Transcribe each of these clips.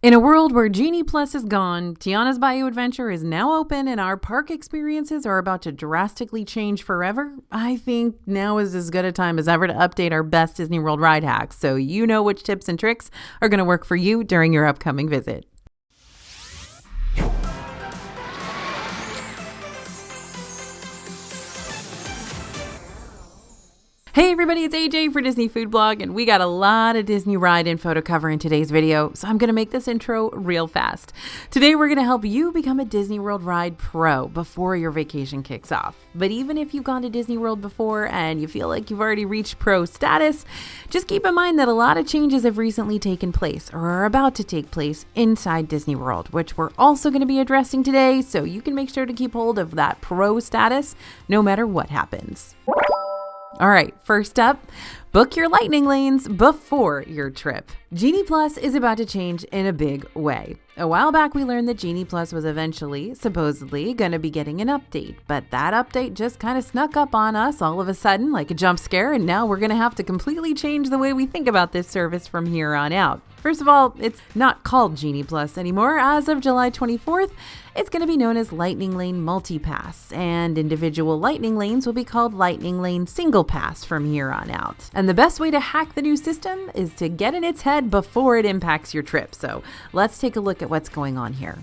In a world where Genie Plus is gone, Tiana's Bayou Adventure is now open and our park experiences are about to drastically change forever, I think now is as good a time as ever to update our best Disney World ride hacks so you know which tips and tricks are going to work for you during your upcoming visit. Hey everybody, it's AJ for Disney Food Blog, and we got a lot of Disney ride info to cover in today's video, so I'm going to make this intro real fast. Today we're going to help you become a Disney World Ride Pro before your vacation kicks off. But even if you've gone to Disney World before and you feel like you've already reached Pro status, just keep in mind that a lot of changes have recently taken place or are about to take place inside Disney World, which we're also going to be addressing today, so you can make sure to keep hold of that Pro status no matter what happens. All right, first up, book your lightning lanes before your trip. Genie Plus is about to change in a big way. A while back, we learned that Genie Plus was eventually, supposedly, going to be getting an update, but that update just kind of snuck up on us all of a sudden like a jump scare, and now we're going to have to completely change the way we think about this service from here on out. First of all, it's not called Genie Plus anymore. As of July 24th, it's going to be known as Lightning Lane Multi-Pass, and individual Lightning Lanes will be called Lightning Lane Single Pass from here on out. And the best way to hack the new system is to get in its head before it impacts your trip. So let's take a look at what's going on here.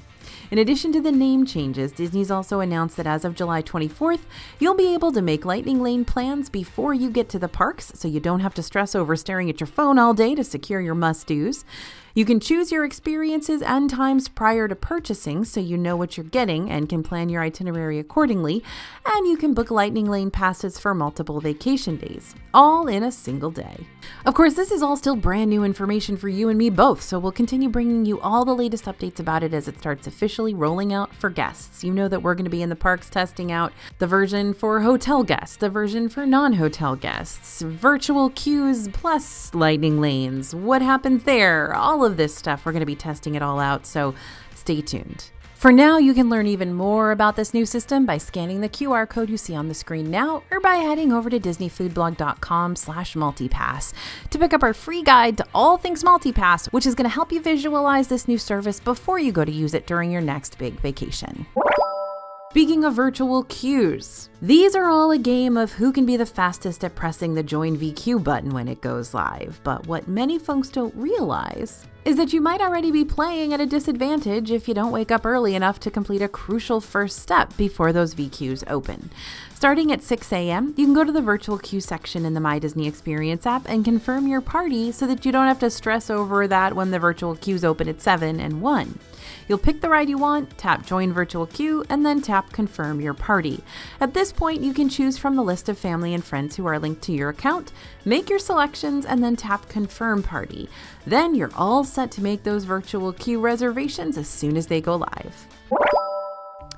In addition to the name changes, Disney's also announced that as of July 24th, you'll be able to make Lightning Lane plans before you get to the parks, so you don't have to stress over staring at your phone all day to secure your must-dos. You can choose your experiences and times prior to purchasing so you know what you're getting and can plan your itinerary accordingly, and you can book Lightning Lane passes for multiple vacation days, all in a single day. Of course, this is all still brand new information for you and me both, so we'll continue bringing you all the latest updates about it as it starts officially rolling out for guests. You know that we're going to be in the parks testing out the version for hotel guests, the version for non-hotel guests, virtual queues plus Lightning Lanes, what happens there, all of this stuff. We're going to be testing it all out, so stay tuned. For now, you can learn even more about this new system by scanning the QR code you see on the screen now or by heading over to disneyfoodblog.com/multipass to pick up our free guide to all things multipass, which is going to help you visualize this new service before you go to use it during your next big vacation. Speaking of virtual queues, these are all a game of who can be the fastest at pressing the Join VQ button when it goes live. But what many folks don't realize is that you might already be playing at a disadvantage if you don't wake up early enough to complete a crucial first step before those VQs open. Starting at 6 a.m., you can go to the virtual queue section in the My Disney Experience app and confirm your party so that you don't have to stress over that when the virtual queues open at 7 and 1. You'll pick the ride you want, tap Join Virtual Queue, and then tap Confirm Your Party. At this point, you can choose from the list of family and friends who are linked to your account, make your selections, and then tap Confirm Party. Then you're all set to make those virtual queue reservations as soon as they go live.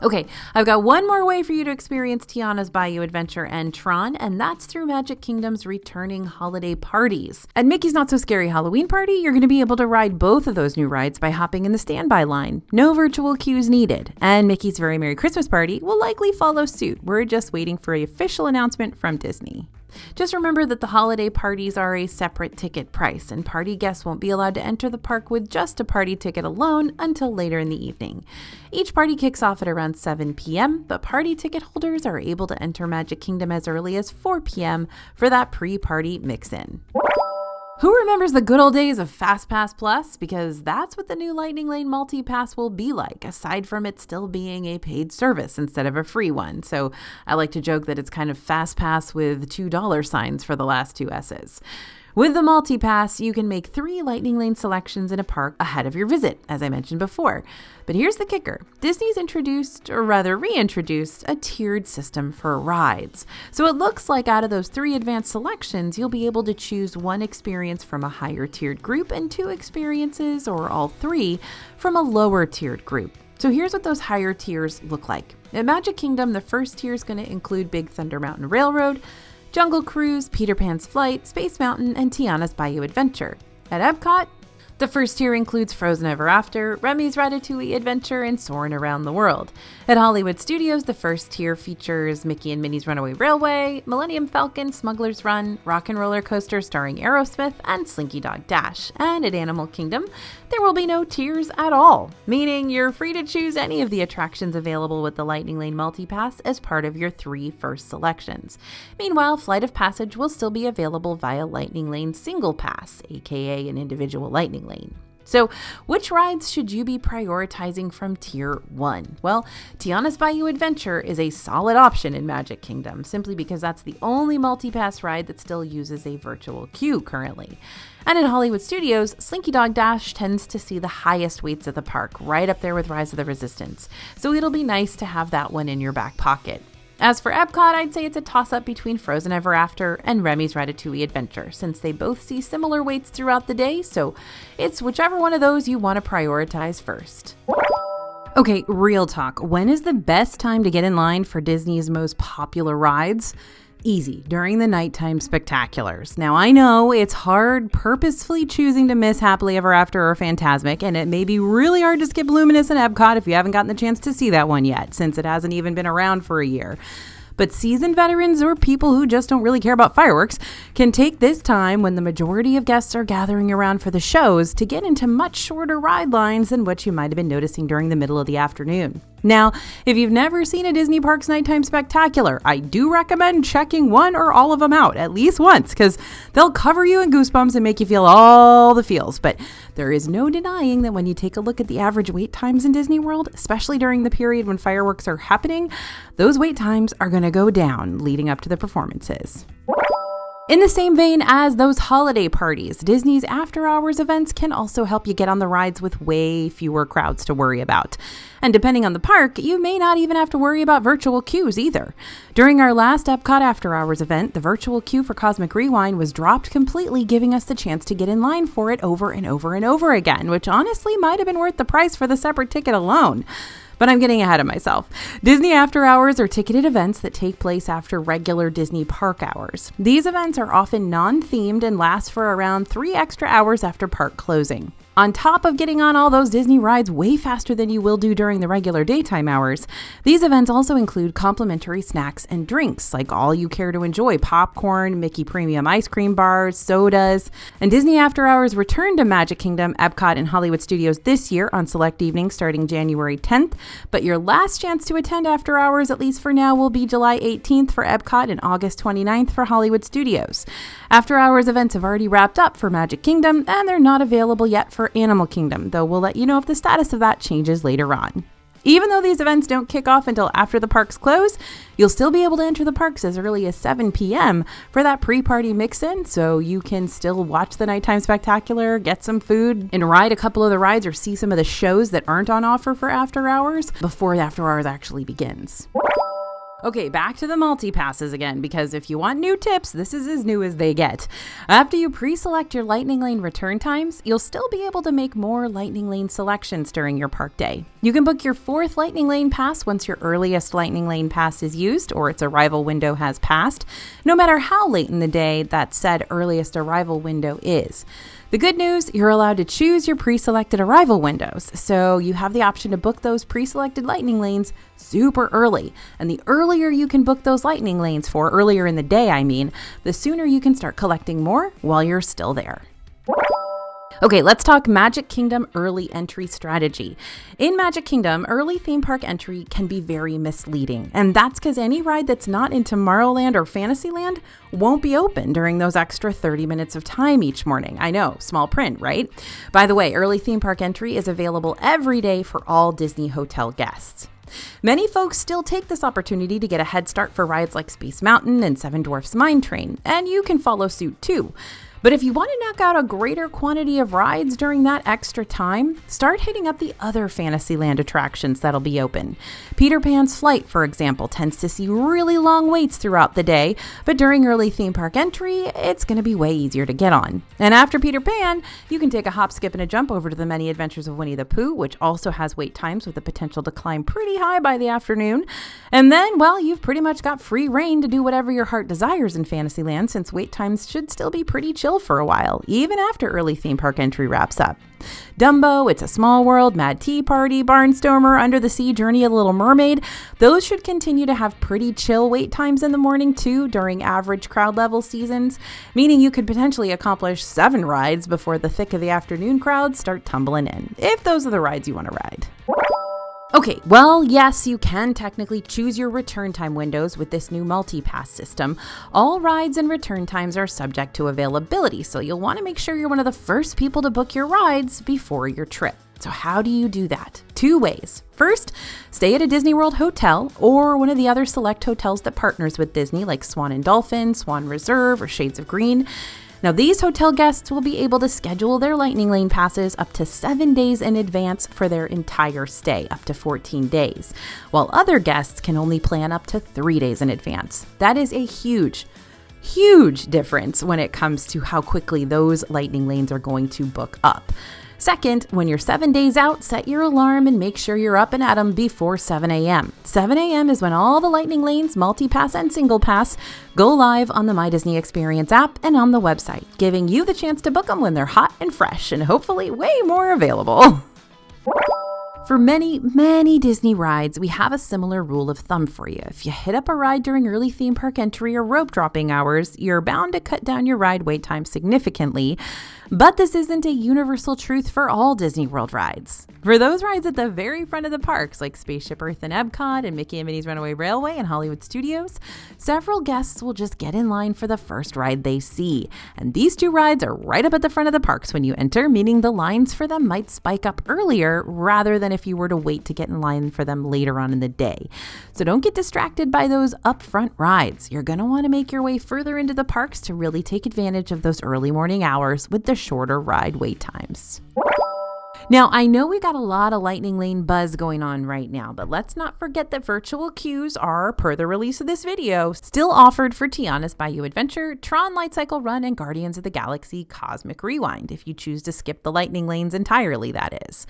Okay, I've got one more way for you to experience Tiana's Bayou Adventure and Tron, and that's through Magic Kingdom's returning holiday parties. At Mickey's Not So Scary Halloween Party, you're going to be able to ride both of those new rides by hopping in the standby line. No virtual queues needed. And Mickey's Very Merry Christmas Party will likely follow suit. We're just waiting for an official announcement from Disney. Just remember that the holiday parties are a separate ticket price, and party guests won't be allowed to enter the park with just a party ticket alone until later in the evening. Each party kicks off at around 7 p.m., but party ticket holders are able to enter Magic Kingdom as early as 4 p.m. for that pre-party mix-in. Who remembers the good old days of FastPass Plus? Because that's what the new Lightning Lane Multi-Pass will be like, aside from it still being a paid service instead of a free one. So I like to joke that it's kind of FastPass with $2 signs for the last two S's. With the Multi-Pass, you can make 3 Lightning Lane selections in a park ahead of your visit, as I mentioned before. But here's the kicker. Disney's introduced, or rather reintroduced, a tiered system for rides. So it looks like out of those 3 advanced selections, you'll be able to choose 1 experience from a higher tiered group and 2 experiences, or all 3, from a lower tiered group. So here's what those higher tiers look like. At Magic Kingdom, the first tier is going to include Big Thunder Mountain Railroad, Jungle Cruise, Peter Pan's Flight, Space Mountain, and Tiana's Bayou Adventure. At Epcot, The first tier includes Frozen Ever After, Remy's Ratatouille Adventure, and Soarin' Around the World. At Hollywood Studios, the first tier features Mickey and Minnie's Runaway Railway, Millennium Falcon, Smuggler's Run, Rock and Roller Coaster starring Aerosmith, and Slinky Dog Dash. And at Animal Kingdom, there will be no tiers at all, meaning you're free to choose any of the attractions available with the Lightning Lane Multipass as part of your 3 first selections. Meanwhile, Flight of Passage will still be available via Lightning Lane Single Pass, aka an individual Lightning Lane. So, which rides should you be prioritizing from Tier 1? Well, Tiana's Bayou Adventure is a solid option in Magic Kingdom, simply because that's the only multi-pass ride that still uses a virtual queue currently. And in Hollywood Studios, Slinky Dog Dash tends to see the highest waits at the park, right up there with Rise of the Resistance. So it'll be nice to have that one in your back pocket. As for Epcot, I'd say it's a toss-up between Frozen Ever After and Remy's Ratatouille Adventure, since they both see similar waits throughout the day, so it's whichever one of those you want to prioritize first. Okay, real talk. When is the best time to get in line for Disney's most popular rides? Easy, during the nighttime spectaculars. Now, I know it's hard purposefully choosing to miss Happily Ever After or Fantasmic, and it may be really hard to skip Luminous and Epcot if you haven't gotten the chance to see that one yet, since it hasn't even been around for a year. But seasoned veterans or people who just don't really care about fireworks can take this time when the majority of guests are gathering around for the shows to get into much shorter ride lines than what you might have been noticing during the middle of the afternoon. Now, if you've never seen a Disney Parks Nighttime Spectacular, I do recommend checking one or all of them out at least once, because they'll cover you in goosebumps and make you feel all the feels. But there is no denying that when you take a look at the average wait times in Disney World, especially during the period when fireworks are happening, those wait times are going to go down leading up to the performances. In the same vein as those holiday parties, Disney's after-hours events can also help you get on the rides with way fewer crowds to worry about. And depending on the park, you may not even have to worry about virtual queues either. During our last Epcot after-hours event, the virtual queue for Cosmic Rewind was dropped completely, giving us the chance to get in line for it over and over and over again, which honestly might have been worth the price for the separate ticket alone. But I'm getting ahead of myself. Disney After Hours are ticketed events that take place after regular Disney park hours. These events are often non-themed and last for around 3 extra hours after park closing. On top of getting on all those Disney rides way faster than you will do during the regular daytime hours, these events also include complimentary snacks and drinks, like all you care to enjoy: popcorn, Mickey Premium ice cream bars, sodas. And Disney After Hours return to Magic Kingdom, Epcot, and Hollywood Studios this year on select evenings starting January 10th, but your last chance to attend After Hours, at least for now, will be July 18th for Epcot and August 29th for Hollywood Studios. After Hours events have already wrapped up for Magic Kingdom, and they're not available yet for Animal Kingdom, though we'll let you know if the status of that changes later on. Even though these events don't kick off until after the parks close, you'll still be able to enter the parks as early as 7 p.m. for that pre-party mix-in, so you can still watch the Nighttime Spectacular, get some food, and ride a couple of the rides or see some of the shows that aren't on offer for After Hours before After Hours actually begins. Okay, back to the multi-passes again, because if you want new tips, this is as new as they get. After you pre-select your Lightning Lane return times, you'll still be able to make more Lightning Lane selections during your park day. You can book your 4th Lightning Lane pass once your earliest Lightning Lane pass is used or its arrival window has passed, no matter how late in the day that said earliest arrival window is. The good news, you're allowed to choose your pre-selected arrival windows, so you have the option to book those pre-selected Lightning Lanes super early. And the earlier you can book those Lightning Lanes for, earlier in the day I mean, the sooner you can start collecting more while you're still there. Okay, let's talk Magic Kingdom early entry strategy. In Magic Kingdom, early theme park entry can be very misleading, and that's because any ride that's not in Tomorrowland or Fantasyland won't be open during those extra 30 minutes of time each morning. I know, small print, right? By the way, early theme park entry is available every day for all Disney hotel guests. Many folks still take this opportunity to get a head start for rides like Space Mountain and Seven Dwarfs Mine Train, and you can follow suit too. But if you want to knock out a greater quantity of rides during that extra time, start hitting up the other Fantasyland attractions that'll be open. Peter Pan's Flight, for example, tends to see really long waits throughout the day, but during early theme park entry, it's going to be way easier to get on. And after Peter Pan, you can take a hop, skip, and a jump over to the Many Adventures of Winnie the Pooh, which also has wait times with the potential to climb pretty high by the afternoon. And then, well, you've pretty much got free reign to do whatever your heart desires in Fantasyland, since wait times should still be pretty chill chill for a while, even after early theme park entry wraps up. Dumbo, It's a Small World, Mad Tea Party, Barnstormer, Under the Sea Journey of the Little Mermaid, those should continue to have pretty chill wait times in the morning too during average crowd level seasons, meaning you could potentially accomplish 7 rides before the thick of the afternoon crowds start tumbling in, if those are the rides you want to ride. Okay, well, yes, you can technically choose your return time windows with this new multi-pass system. All rides and return times are subject to availability, so you'll want to make sure you're one of the first people to book your rides before your trip. So how do you do that? 2 ways. First, stay at a Disney World hotel or one of the other select hotels that partners with Disney, like Swan and Dolphin, Swan Reserve, or Shades of Green. Now, these hotel guests will be able to schedule their Lightning Lane passes up to 7 days in advance for their entire stay, up to 14 days, while other guests can only plan up to 3 days in advance. That is a huge difference when it comes to how quickly those Lightning Lanes are going to book up. Second, when you're 7 days out, set your alarm and make sure you're up and at 'em before 7 a.m. 7 a.m. is when all the Lightning Lanes, multi-pass and single pass, go live on the My Disney Experience app and on the website, giving you the chance to book them when they're hot and fresh and hopefully way more available. For many, many Disney rides, we have a similar rule of thumb for you. If you hit up a ride during early theme park entry or rope dropping hours, you're bound to cut down your ride wait time significantly. But this isn't a universal truth for all Disney World rides. For those rides at the very front of the parks, like Spaceship Earth and Epcot and Mickey and Minnie's Runaway Railway and Hollywood Studios, several guests will just get in line for the first ride they see. And these 2 rides are right up at the front of the parks when you enter, meaning the lines for them might spike up earlier rather than if you were to wait to get in line for them later on in the day. So don't get distracted by those upfront rides. You're going to want to make your way further into the parks to really take advantage of those early morning hours with the shorter ride wait times. Now, I know we got a lot of Lightning Lane buzz going on right now, but let's not forget that virtual queues are, per the release of this video, still offered for Tiana's Bayou Adventure, Tron Light Cycle Run, and Guardians of the Galaxy Cosmic Rewind, if you choose to skip the Lightning Lanes entirely, that is.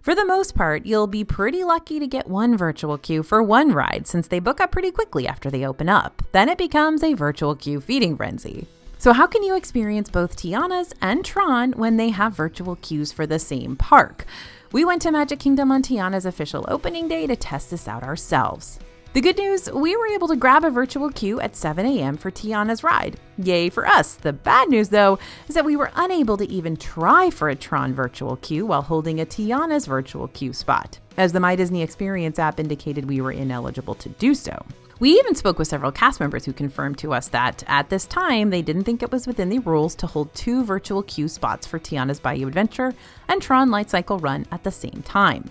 For the most part, you'll be pretty lucky to get one virtual queue for one ride, since they book up pretty quickly after they open up. Then it becomes a virtual queue feeding frenzy. So how can you experience both Tiana's and Tron when they have virtual queues for the same park? We went to Magic Kingdom on Tiana's official opening day to test this out ourselves. The good news, we were able to grab a virtual queue at 7 a.m. for Tiana's ride. Yay for us. The bad news, though, is that we were unable to even try for a Tron virtual queue while holding a Tiana's virtual queue spot, as the My Disney Experience app indicated we were ineligible to do so. We even spoke with several cast members who confirmed to us that, at this time, they didn't think it was within the rules to hold 2 virtual queue spots for Tiana's Bayou Adventure and Tron Light Cycle Run at the same time.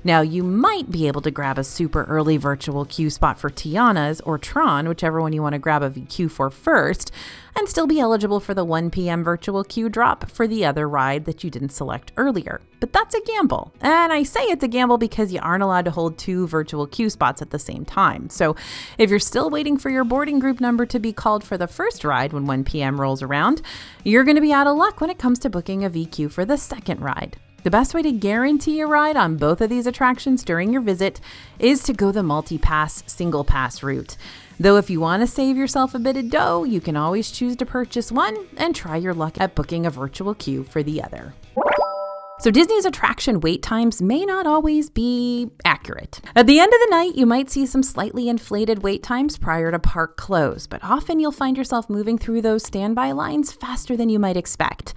Now, you might be able to grab a super early virtual queue spot for Tiana's or Tron, whichever one you want to grab a queue for first, and still be eligible for the 1 p.m. virtual queue drop for the other ride that you didn't select earlier. But that's a gamble. And I say it's a gamble because you aren't allowed to hold 2 virtual queue spots at the same time. So if you're still waiting for your boarding group number to be called for the first ride when 1 p.m. rolls around, you're going to be out of luck when it comes to booking a VQ for the second ride. The best way to guarantee a ride on both of these attractions during your visit is to go the multi-pass, single pass route. Though if you want to save yourself a bit of dough, you can always choose to purchase one and try your luck at booking a virtual queue for the other. So Disney's attraction wait times may not always be accurate. At the end of the night, you might see some slightly inflated wait times prior to park close, but often you'll find yourself moving through those standby lines faster than you might expect.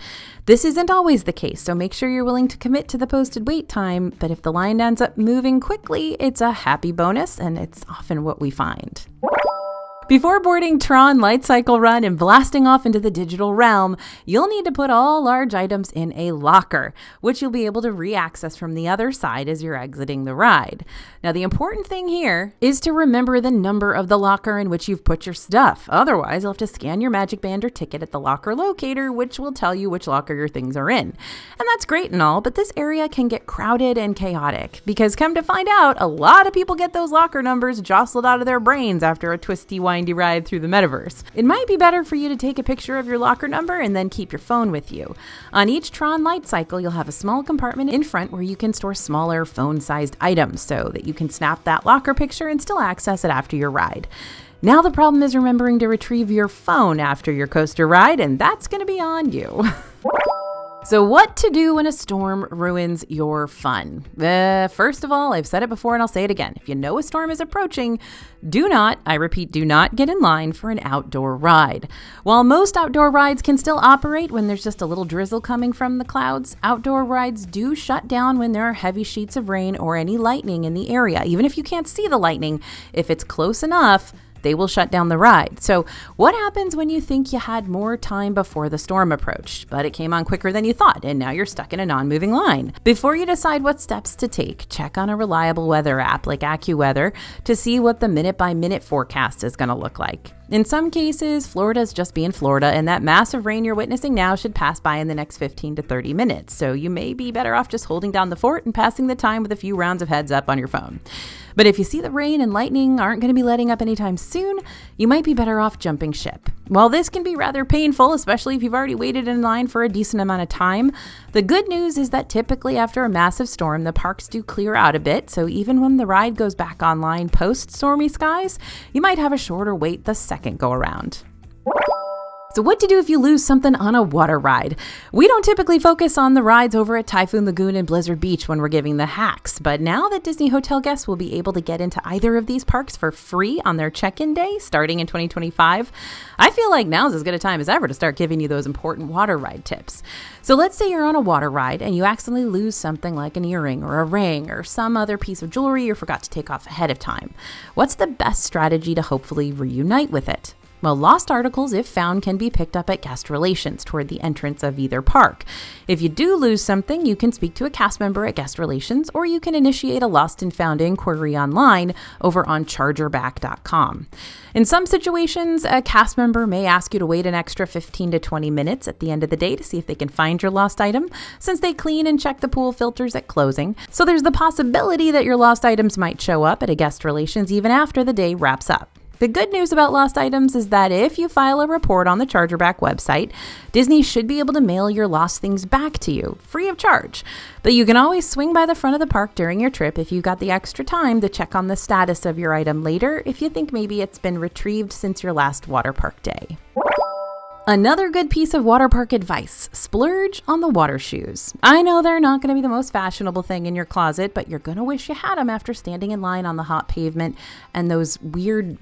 This isn't always the case, so make sure you're willing to commit to the posted wait time, but if the line ends up moving quickly, it's a happy bonus, and it's often what we find. Before boarding Tron Light Cycle Run and blasting off into the digital realm, you'll need to put all large items in a locker, which you'll be able to re-access from the other side as you're exiting the ride. Now, the important thing here is to remember the number of the locker in which you've put your stuff. Otherwise, you'll have to scan your Magic Band or ticket at the locker locator, which will tell you which locker your things are in. And that's great and all, but this area can get crowded and chaotic, because come to find out, a lot of people get those locker numbers jostled out of their brains after a twisty, windy ride through the metaverse. It might be better for you to take a picture of your locker number and then keep your phone with you. On each Tron Light Cycle, you'll have a small compartment in front where you can store smaller phone-sized items so that you can snap that locker picture and still access it after your ride. Now the problem is remembering to retrieve your phone after your coaster ride, and that's going to be on you. So what to do when a storm ruins your fun? First of all, I've said it before and I'll say it again. If you know a storm is approaching, do not get in line for an outdoor ride. While most outdoor rides can still operate when there's just a little drizzle coming from the clouds, outdoor rides do shut down when there are heavy sheets of rain or any lightning in the area. Even if you can't see the lightning, if it's close enough, they will shut down the ride. So what happens when you think you had more time before the storm approached, but it came on quicker than you thought, and now you're stuck in a non-moving line? Before you decide what steps to take, check on a reliable weather app like AccuWeather to see what the minute-by-minute forecast is going to look like. In some cases, Florida's just being Florida, and that massive rain you're witnessing now should pass by in the next 15 to 30 minutes. So you may be better off just holding down the fort and passing the time with a few rounds of heads up on your phone. But if you see the rain and lightning aren't going to be letting up anytime soon, you might be better off jumping ship. While this can be rather painful, especially if you've already waited in line for a decent amount of time, the good news is that typically after a massive storm, the parks do clear out a bit. So even when the ride goes back online post stormy skies, you might have a shorter wait the second go around. So what to do if you lose something on a water ride? We don't typically focus on the rides over at Typhoon Lagoon and Blizzard Beach when we're giving the hacks, but now that Disney hotel guests will be able to get into either of these parks for free on their check-in day starting in 2025, I feel like now's as good a time as ever to start giving you those important water ride tips. So let's say you're on a water ride and you accidentally lose something like an earring or a ring or some other piece of jewelry you forgot to take off ahead of time. What's the best strategy to hopefully reunite with it? Well, lost articles, if found, can be picked up at guest relations toward the entrance of either park. If you do lose something, you can speak to a cast member at guest relations, or you can initiate a lost and found inquiry online over on chargerback.com. In some situations, a cast member may ask you to wait an extra 15 to 20 minutes at the end of the day to see if they can find your lost item, since they clean and check the pool filters at closing. So there's the possibility that your lost items might show up at a guest relations even after the day wraps up. The good news about lost items is that if you file a report on the Chargerback website, Disney should be able to mail your lost things back to you, free of charge. But you can always swing by the front of the park during your trip if you've got the extra time to check on the status of your item later if you think maybe it's been retrieved since your last water park day. Another good piece of water park advice: splurge on the water shoes. I know they're not going to be the most fashionable thing in your closet, but you're going to wish you had them after standing in line on the hot pavement and those weird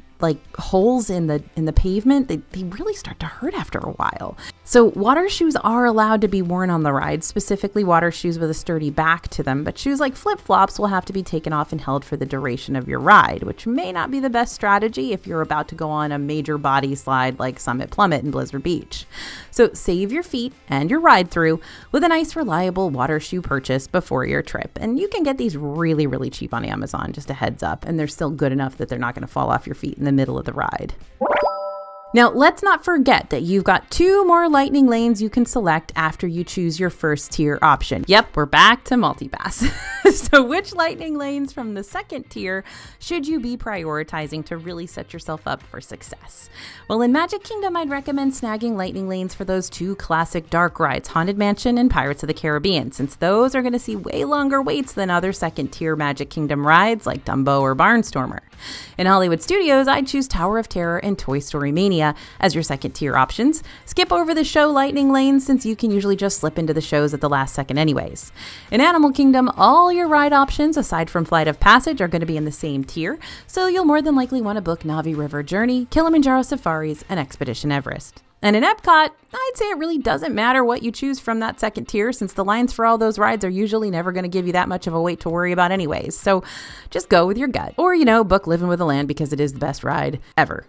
holes in the pavement, they really start to hurt after a while. So water shoes are allowed to be worn on the ride, specifically water shoes with a sturdy back to them, but shoes like flip-flops will have to be taken off and held for the duration of your ride, which may not be the best strategy if you're about to go on a major body slide like Summit Plummet in Blizzard Beach. So save your feet and your ride through with a nice reliable water shoe purchase before your trip. And you can get these really, really cheap on Amazon, just a heads up, and they're still good enough that they're not going to fall off your feet in the middle of the ride. Now, let's not forget that you've got 2 more lightning lanes you can select after you choose your first tier option. Yep, we're back to multipass. So which lightning lanes from the second tier should you be prioritizing to really set yourself up for success? Well, in Magic Kingdom, I'd recommend snagging lightning lanes for those 2 classic dark rides, Haunted Mansion and Pirates of the Caribbean, since those are going to see way longer waits than other second tier Magic Kingdom rides like Dumbo or Barnstormer. In Hollywood Studios, I'd choose Tower of Terror and Toy Story Mania as your second tier options. Skip over the show lightning lanes since you can usually just slip into the shows at the last second anyways. In Animal Kingdom, all your ride options aside from Flight of Passage are going to be in the same tier, so you'll more than likely want to book Navi River Journey, Kilimanjaro Safaris, and Expedition Everest. And in Epcot, I'd say it really doesn't matter what you choose from that second tier since the lines for all those rides are usually never going to give you that much of a wait to worry about anyways. So just go with your gut. Or, book Living with the Land because it is the best ride ever.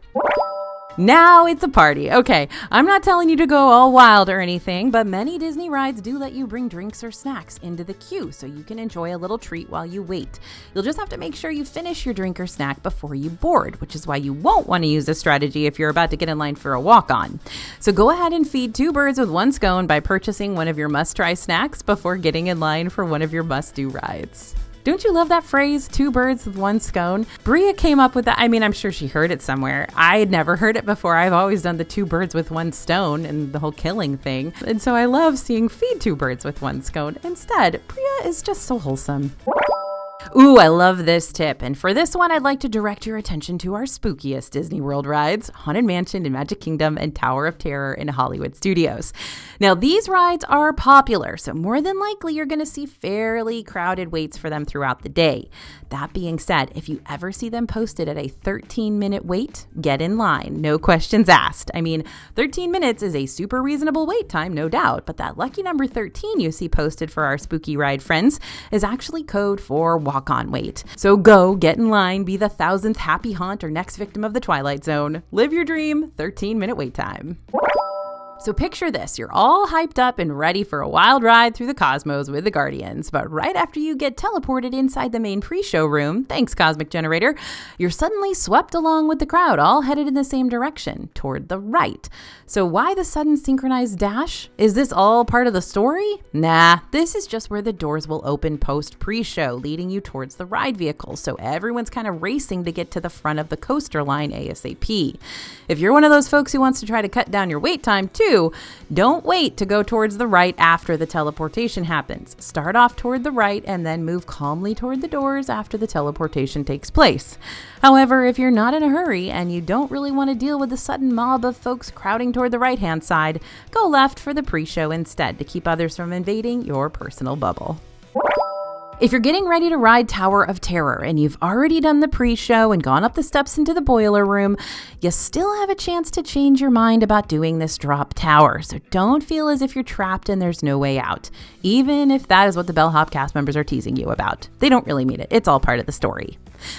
Now it's a party. Okay, I'm not telling you to go all wild or anything, but many Disney rides do let you bring drinks or snacks into the queue so you can enjoy a little treat while you wait. You'll just have to make sure you finish your drink or snack before you board, which is why you won't want to use this strategy if you're about to get in line for a walk-on. So go ahead and feed 2 birds with 1 scone by purchasing one of your must-try snacks before getting in line for one of your must-do rides. Don't you love that phrase, 2 birds with 1 scone? Bria came up with that. I mean, I'm sure she heard it somewhere. I had never heard it before. I've always done the 2 birds with 1 stone and the whole killing thing. And so I love seeing feed 2 birds with 1 scone. Instead, Bria is just so wholesome. Ooh, I love this tip. And for this one, I'd like to direct your attention to our spookiest Disney World rides, Haunted Mansion in Magic Kingdom and Tower of Terror in Hollywood Studios. Now, these rides are popular, so more than likely you're going to see fairly crowded waits for them throughout the day. That being said, if you ever see them posted at a 13-minute wait, get in line. No questions asked. I mean, 13 minutes is a super reasonable wait time, no doubt, but that lucky number 13 you see posted for our spooky ride friends is actually code for walk-on wait. So go, get in line, be the 1000th happy haunt or next victim of the Twilight Zone. Live your dream, 13-minute wait time. So picture this, you're all hyped up and ready for a wild ride through the cosmos with the Guardians, but right after you get teleported inside the main pre-show room, thanks Cosmic Generator, you're suddenly swept along with the crowd, all headed in the same direction, toward the right. So why the sudden synchronized dash? Is this all part of the story? Nah, this is just where the doors will open post pre-show, leading you towards the ride vehicle, so everyone's kind of racing to get to the front of the coaster line ASAP. If you're one of those folks who wants to try to cut down your wait time too, don't wait to go towards the right after the teleportation happens. Start off toward the right and then move calmly toward the doors after the teleportation takes place. However, if you're not in a hurry and you don't really want to deal with the sudden mob of folks crowding toward the right-hand side, go left for the pre-show instead to keep others from invading your personal bubble. If you're getting ready to ride Tower of Terror and you've already done the pre-show and gone up the steps into the boiler room, you still have a chance to change your mind about doing this drop tower. So don't feel as if you're trapped and there's no way out, even if that is what the Bellhop cast members are teasing you about. They don't really mean it. It's all part of the story.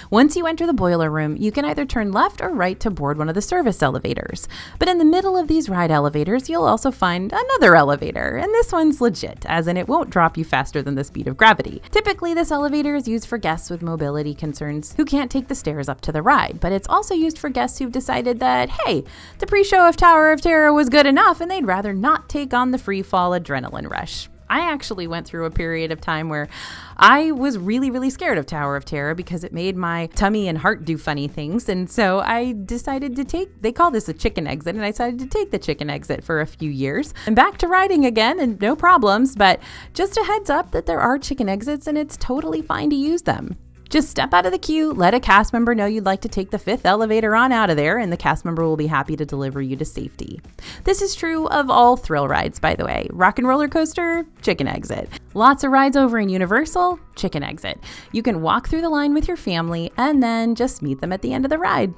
Once you enter the boiler room, you can either turn left or right to board one of the service elevators. But in the middle of these ride elevators, you'll also find another elevator, and this one's legit, as in it won't drop you faster than the speed of gravity. Typically, this elevator is used for guests with mobility concerns who can't take the stairs up to the ride, but it's also used for guests who've decided that, hey, the pre-show of Tower of Terror was good enough and they'd rather not take on the free fall adrenaline rush. I actually went through a period of time where I was really, really scared of Tower of Terror because it made my tummy and heart do funny things. And so I decided to they call this a chicken exit, and I decided to take the chicken exit for a few years. I'm back to riding again and no problems, but just a heads up that there are chicken exits and it's totally fine to use them. Just step out of the queue, let a cast member know you'd like to take the 5th elevator on out of there, and the cast member will be happy to deliver you to safety. This is true of all thrill rides, by the way. Rock and roller coaster, chicken exit. Lots of rides over in Universal, chicken exit. You can walk through the line with your family and then just meet them at the end of the ride.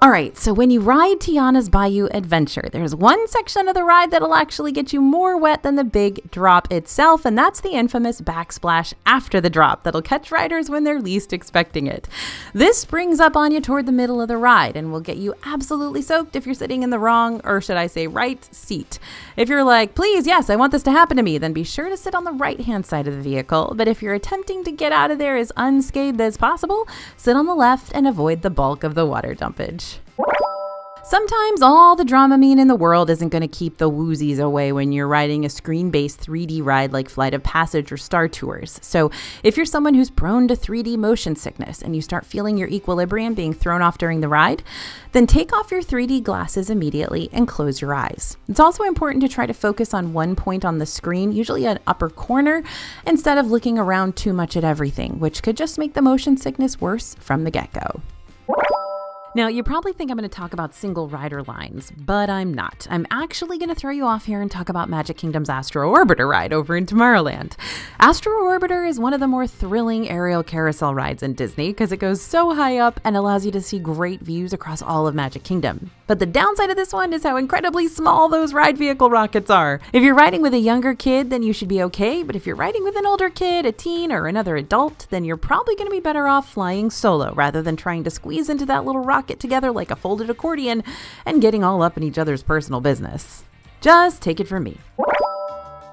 All right, so when you ride Tiana's Bayou Adventure, there's one section of the ride that'll actually get you more wet than the big drop itself, and that's the infamous backsplash after the drop that'll catch riders when they're least expecting it. This springs up on you toward the middle of the ride and will get you absolutely soaked if you're sitting in the wrong, or should I say right, seat. If you're like, please, yes, I want this to happen to me, then be sure to sit on the right-hand side of the vehicle. But if you're attempting to get out of there as unscathed as possible, sit on the left and avoid the bulk of the water dumpage. Sometimes all the Dramamine in the world isn't going to keep the woozies away when you're riding a screen-based 3D ride like Flight of Passage or Star Tours. So if you're someone who's prone to 3D motion sickness and you start feeling your equilibrium being thrown off during the ride, then take off your 3D glasses immediately and close your eyes. It's also important to try to focus on one point on the screen, usually an upper corner, instead of looking around too much at everything, which could just make the motion sickness worse from the get-go. Now, you probably think I'm going to talk about single rider lines, but I'm not. I'm actually going to throw you off here and talk about Magic Kingdom's Astro Orbiter ride over in Tomorrowland. Astro Orbiter is one of the more thrilling aerial carousel rides in Disney because it goes so high up and allows you to see great views across all of Magic Kingdom. But the downside of this one is how incredibly small those ride vehicle rockets are. If you're riding with a younger kid, then you should be okay, but if you're riding with an older kid, a teen, or another adult, then you're probably going to be better off flying solo rather than trying to squeeze into that little rocket together like a folded accordion and getting all up in each other's personal business. Just take it from me.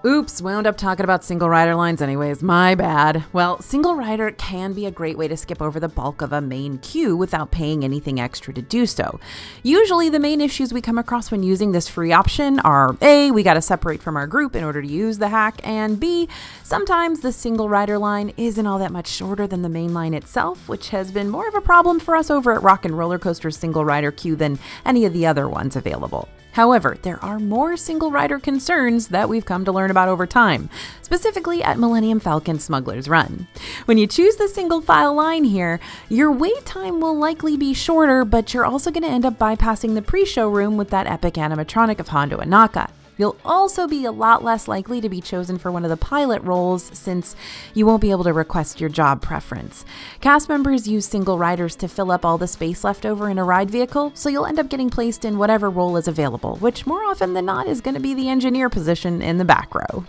Oops, wound up talking about single rider lines anyways, my bad. Well, single rider can be a great way to skip over the bulk of a main queue without paying anything extra to do so. Usually the main issues we come across when using this free option are A, we gotta separate from our group in order to use the hack, and B, sometimes the single rider line isn't all that much shorter than the main line itself, which has been more of a problem for us over at Rock and Roller Coaster's single rider queue than any of the other ones available. However, there are more single rider concerns that we've come to learn about over time, specifically at Millennium Falcon Smuggler's Run. When you choose the single file line here, your wait time will likely be shorter, but you're also going to end up bypassing the pre-show room with that epic animatronic of Hondo and Naka. You'll also be a lot less likely to be chosen for one of the pilot roles since you won't be able to request your job preference. Cast members use single riders to fill up all the space left over in a ride vehicle, so you'll end up getting placed in whatever role is available, which more often than not is going to be the engineer position in the back row.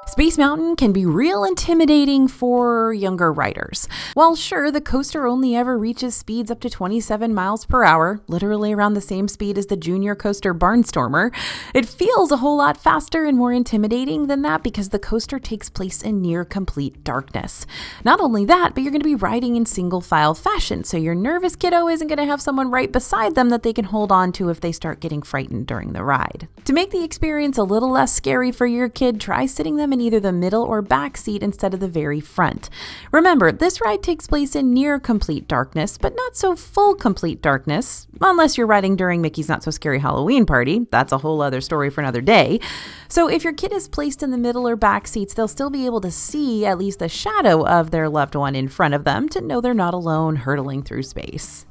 Space Mountain can be real intimidating for younger riders. While sure, the coaster only ever reaches speeds up to 27 miles per hour, literally around the same speed as the junior coaster Barnstormer, it feels a whole lot faster and more intimidating than that because the coaster takes place in near complete darkness. Not only that, but you're going to be riding in single file fashion, so your nervous kiddo isn't going to have someone right beside them that they can hold on to if they start getting frightened during the ride. To make the experience a little less scary for your kid, try sitting them in either the middle or back seat instead of the very front. Remember, this ride takes place in near complete darkness, but not so full complete darkness, unless you're riding during Mickey's Not So Scary Halloween Party. That's a whole other story for another day. So if your kid is placed in the middle or back seats, they'll still be able to see at least the shadow of their loved one in front of them to know they're not alone hurtling through space.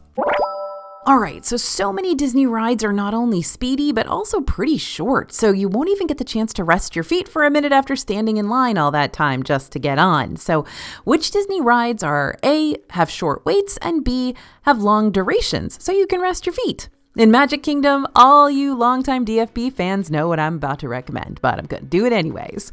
Alright, so many Disney rides are not only speedy, but also pretty short, so you won't even get the chance to rest your feet for a minute after standing in line all that time just to get on. So which Disney rides are A, have short waits, and B, have long durations, so you can rest your feet? In Magic Kingdom, all you longtime DFB fans know what I'm about to recommend, but I'm going to do it anyways.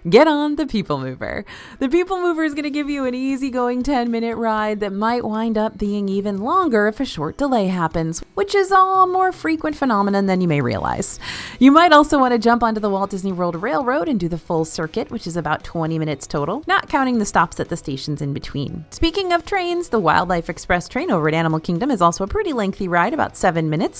Get on the People Mover. The People Mover is going to give you an easygoing 10-minute ride that might wind up being even longer if a short delay happens, which is a more frequent phenomenon than you may realize. You might also want to jump onto the Walt Disney World Railroad and do the full circuit, which is about 20 minutes total, not counting the stops at the stations in between. Speaking of trains, the Wildlife Express train over at Animal Kingdom is also a pretty lengthy ride, about 7 minutes,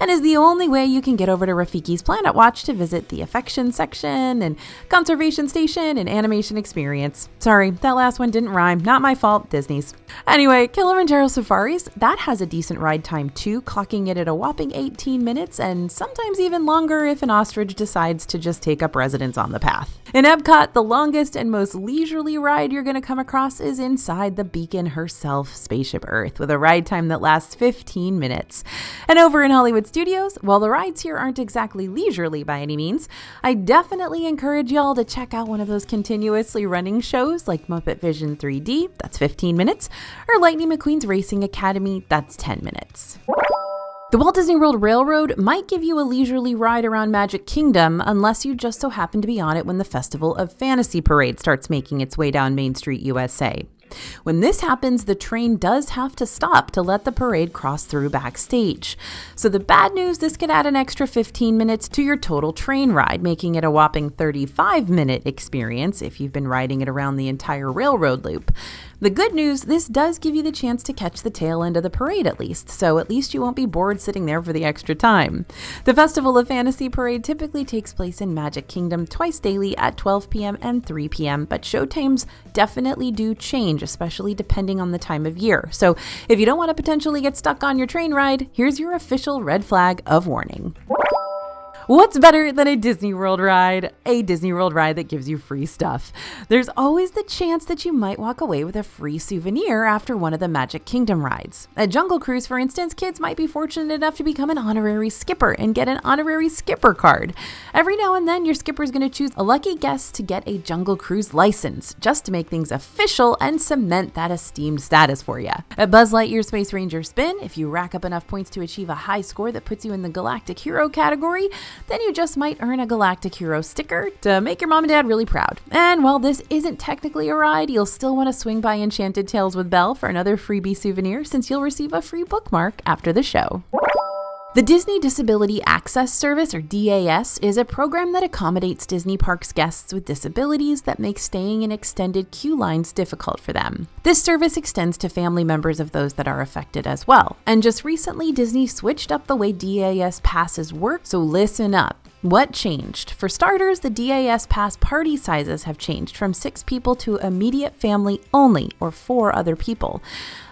and is the only way you can get over to Rafiki's Planet Watch to visit the Affection section and Conservation Station and Animation Experience. Sorry, that last one didn't rhyme. Not my fault, Disney's. Anyway, Kilimanjaro Safaris, that has a decent ride time too, clocking it at a whopping 18 minutes and sometimes even longer if an ostrich decides to just take up residence on the path. In Epcot, the longest and most leisurely ride you're going to come across is inside the beacon herself, Spaceship Earth, with a ride time that lasts 15 minutes. And over in Hollywood Studios, while the rides here aren't exactly leisurely by any means, I definitely encourage y'all to check out one of those continuously running shows like Muppet Vision 3D, that's 15 minutes, or Lightning McQueen's Racing Academy, that's 10 minutes. The Walt Disney World Railroad might give you a leisurely ride around Magic Kingdom unless you just so happen to be on it when the Festival of Fantasy Parade starts making its way down Main Street, USA. When this happens, the train does have to stop to let the parade cross through backstage. So the bad news, this could add an extra 15 minutes to your total train ride, making it a whopping 35-minute experience if you've been riding it around the entire railroad loop. The good news, this does give you the chance to catch the tail end of the parade at least, so at least you won't be bored sitting there for the extra time. The Festival of Fantasy Parade typically takes place in Magic Kingdom twice daily at 12 p.m. and 3 p.m., but show times definitely do change, especially depending on the time of year. So if you don't want to potentially get stuck on your train ride, here's your official red flag of warning. What's better than a Disney World ride? A Disney World ride that gives you free stuff. There's always the chance that you might walk away with a free souvenir after one of the Magic Kingdom rides. At Jungle Cruise, for instance, kids might be fortunate enough to become an honorary skipper and get an honorary skipper card. Every now and then, your skipper is going to choose a lucky guest to get a Jungle Cruise license, just to make things official and cement that esteemed status for you. At Buzz Lightyear Space Ranger Spin, if you rack up enough points to achieve a high score that puts you in the Galactic Hero category, then you just might earn a Galactic Hero sticker to make your mom and dad really proud. And while this isn't technically a ride, you'll still want to swing by Enchanted Tales with Belle for another freebie souvenir since you'll receive a free bookmark after the show. The Disney Disability Access Service, or DAS, is a program that accommodates Disney Parks guests with disabilities that make staying in extended queue lines difficult for them. This service extends to family members of those that are affected as well. And just recently, Disney switched up the way DAS passes work, so listen up. What changed? For starters, the DAS Pass party sizes have changed from 6 people to immediate family only, or 4 other people.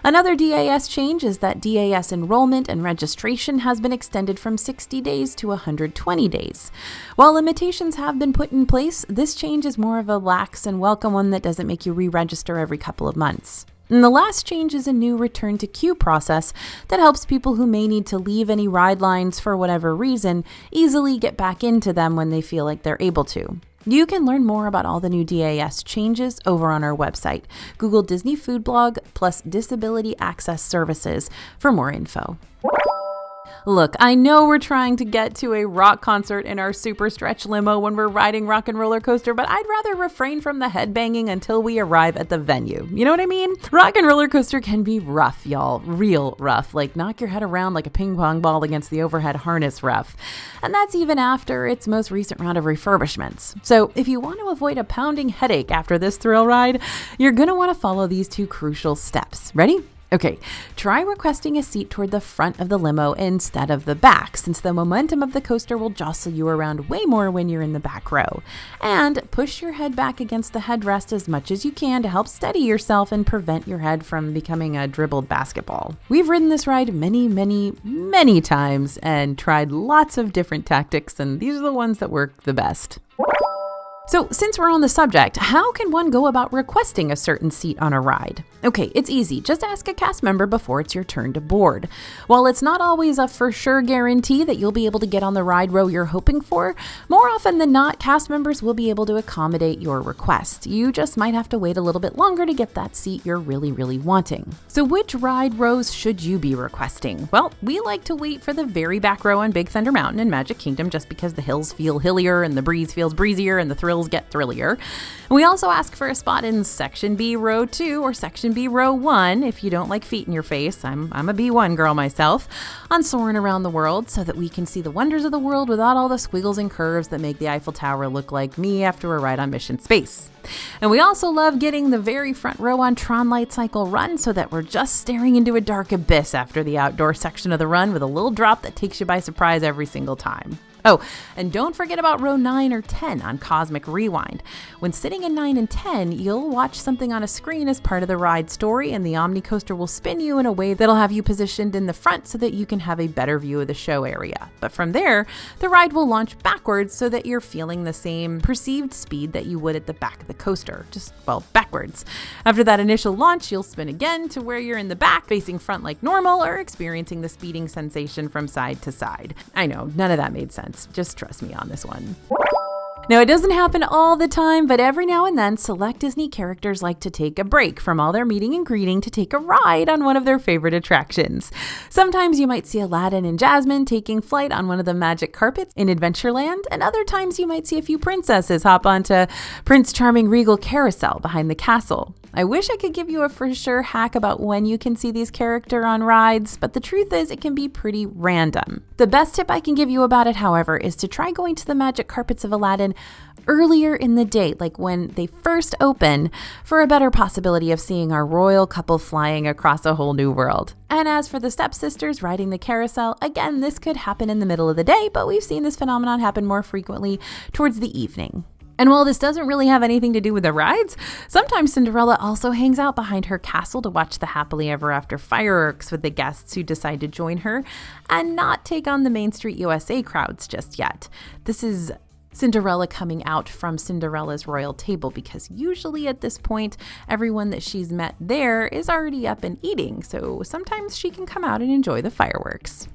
Another DAS change is that DAS enrollment and registration has been extended from 60 days to 120 days. While limitations have been put in place, this change is more of a lax and welcome one that doesn't make you re-register every couple of months. And the last change is a new return to queue process that helps people who may need to leave any ride lines for whatever reason easily get back into them when they feel like they're able to. You can learn more about all the new DAS changes over on our website. Google Disney Food Blog plus Disability Access Services for more info. Look, I know we're trying to get to a rock concert in our super stretch limo when we're riding Rock and Roller Coaster, but I'd rather refrain from the headbanging until we arrive at the venue. You know what I mean? Rock and Roller Coaster can be rough, y'all. Real rough. Like knock your head around like a ping pong ball against the overhead harness rough. And that's even after its most recent round of refurbishments. So if you want to avoid a pounding headache after this thrill ride, you're going to want to follow these 2 crucial steps. Ready? Okay, try requesting a seat toward the front of the limo instead of the back, since the momentum of the coaster will jostle you around way more when you're in the back row. And push your head back against the headrest as much as you can to help steady yourself and prevent your head from becoming a dribbled basketball. We've ridden this ride many times and tried lots of different tactics, and these are the ones that work the best. So since we're on the subject, how can one go about requesting a certain seat on a ride? Okay, it's easy. Just ask a cast member before it's your turn to board. While it's not always a for sure guarantee that you'll be able to get on the ride row you're hoping for, more often than not, cast members will be able to accommodate your request. You just might have to wait a little bit longer to get that seat you're really wanting. So which ride rows should you be requesting? Well, we like to wait for the very back row on Big Thunder Mountain and Magic Kingdom just because the hills feel hillier and the breeze feels breezier and the thrills get thrillier. We also ask for a spot in Section B Row 2 or Section B Row 1 if you don't like feet in your face. I'm a B1 girl myself, on Soarin' Around the World so that we can see the wonders of the world without all the squiggles and curves that make the Eiffel Tower look like me after a ride on Mission Space. And we also love getting the very front row on Tron Light Cycle Run so that we're just staring into a dark abyss after the outdoor section of the run with a little drop that takes you by surprise every single time. Oh, and don't forget about row 9 or 10 on Cosmic Rewind. When sitting in 9 and 10, you'll watch something on a screen as part of the ride story, and the Omnicoaster will spin you in a way that'll have you positioned in the front so that you can have a better view of the show area. But from there, the ride will launch backwards so that you're feeling the same perceived speed that you would at the back of the coaster, just, well, backwards. After that initial launch, you'll spin again to where you're in the back, facing front like normal, or experiencing the speeding sensation from side to side. I know, none of that made sense. Just trust me on this one. Now, it doesn't happen all the time, but every now and then, select Disney characters like to take a break from all their meeting and greeting to take a ride on one of their favorite attractions. Sometimes you might see Aladdin and Jasmine taking flight on one of the magic carpets in Adventureland, and other times you might see a few princesses hop onto Prince Charming Regal Carousel behind the castle. I wish I could give you a for sure hack about when you can see these characters on rides, but the truth is it can be pretty random. The best tip I can give you about it, however, is to try going to the magic carpets of Aladdin earlier in the day, like when they first open, for a better possibility of seeing our royal couple flying across a whole new world. And as for the stepsisters riding the carousel, again, this could happen in the middle of the day, but we've seen this phenomenon happen more frequently towards the evening. And while this doesn't really have anything to do with the rides, sometimes Cinderella also hangs out behind her castle to watch the happily ever after fireworks with the guests who decide to join her and not take on the Main Street USA crowds just yet. This is Cinderella coming out from Cinderella's royal table, because usually at this point, everyone that she's met there is already up and eating, so sometimes she can come out and enjoy the fireworks.